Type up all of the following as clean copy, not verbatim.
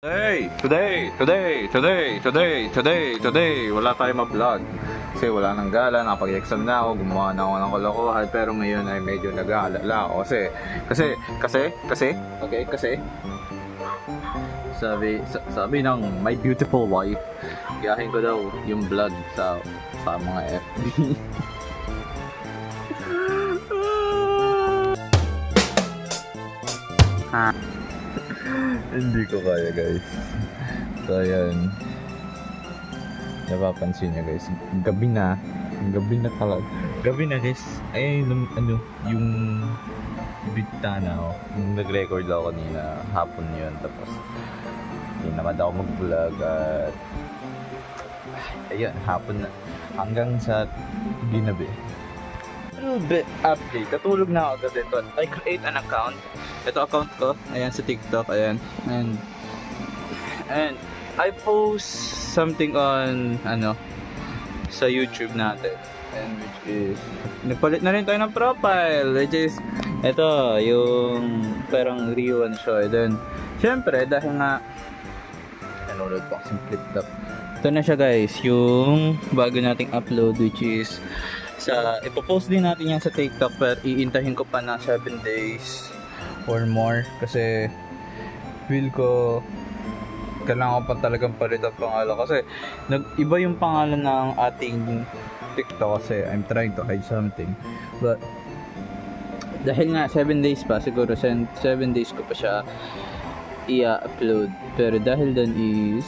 Today, wala tayong ma-vlog. Kasi wala nang gala, nakapag-exam na ako, gumawa na ako ng kalokohan, pero ngayon ay medyo nag-aalala ako. Kasi, sabi ng my beautiful wife, gayahin ko daw yung vlog sa mga FB. Hindi ko kaya, guys. So ayan, napapansin niya, guys, gabi na talaga, guys. Ayun, yung bitana ako, yung nag-record ako kanina, hapon yun, tapos hindi naman ako mag-vlog at ayun, hapon na hanggang sa ginabi. Little bit update, katulog na ako kasi ito. I create an account. Ito account ko, ayan, sa TikTok, ayan, and I post something on sa YouTube natin, and which is nagpalit na rin tayo ng profile, which is ito yung parang Rio and show. Then syempre dahil nga nanonood po kasi flip top, ito na siya, guys, yung bago nating upload, which is ipopost din natin yan sa TikTok, pero iintahin ko pa na 7 days or more kasi feel ko kailangan ko pa talagang palitan pangalan kasi nag-iba yung pangalan ng ating TikTok kasi I'm trying to hide something, but dahil nga 7 days pa, siguro 7 days ko pa siya i-upload, pero dahil dun is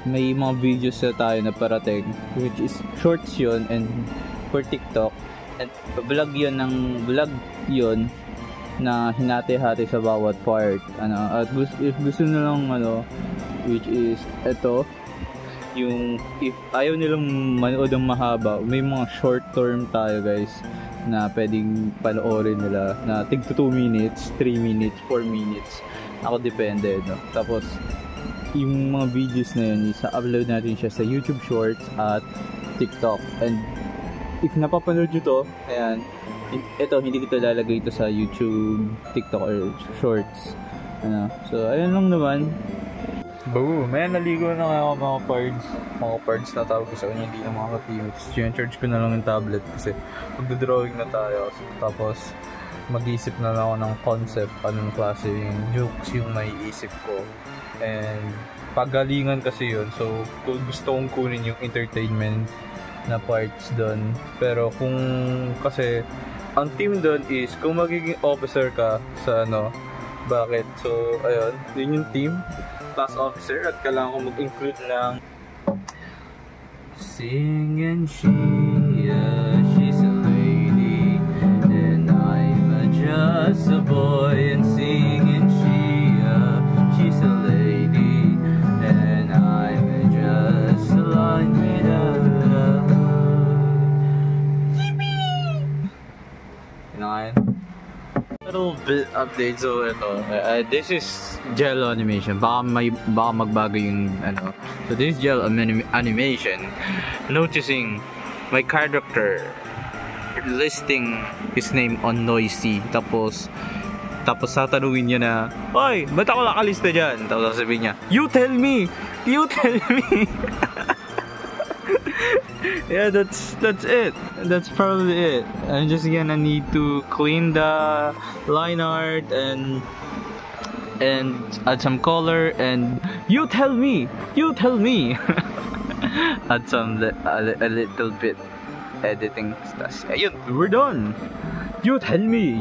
may mga videos na tayo na parating, which is shorts yun and for TikTok, and vlog yun na hinati-hati sa bawat part, at if gusto nilang which is ito yung, if ayaw nilang manood ng mahaba, may mga short term tayo, guys, na pwedeng panoorin nila na tig 2 minutes, 3 minutes, 4 minutes, ako depende, no? Tapos yung mga videos na yun, isa-upload natin siya sa YouTube Shorts at TikTok, and if napapanood nyo to, ayan, ito, hindi ko lalagay ito sa YouTube, TikTok, or Shorts. So, ayun lang naman. Boom! May naligo na nga ako mga parts na tawag ko sa kanya, hindi na mga ka-team. Charge ko na lang yung tablet kasi magdodrawing na tayo. Tapos, mag-isip na lang ako ng concept, anong klase yung jokes yung may isip ko. And, pagalingan kasi yun. So, gusto kong kunin yung entertainment na parts doon. Pero kung kasi ang team doon is kung magiging officer ka sa bakit? So ayun, yun yung team plus officer, at kailangan ko mag-include ng singing she's a lady and I'm just a boy, and singing she's a lady and I'm just a line without little bit update. So ito, this is gel animation. Baka magbago yung So this is gel animation. Noticing my character listing his name on Noisy. Tapos tatanungin niya na, "Hoy, ba't ako nakalista dyan?" Tapos sasabihin niya, You tell me! Yeah, that's it. That's probably it. I'm just gonna need to clean the line art and add some color, and you tell me. Add some a little bit editing stuff. Ayun, we're done. You tell me.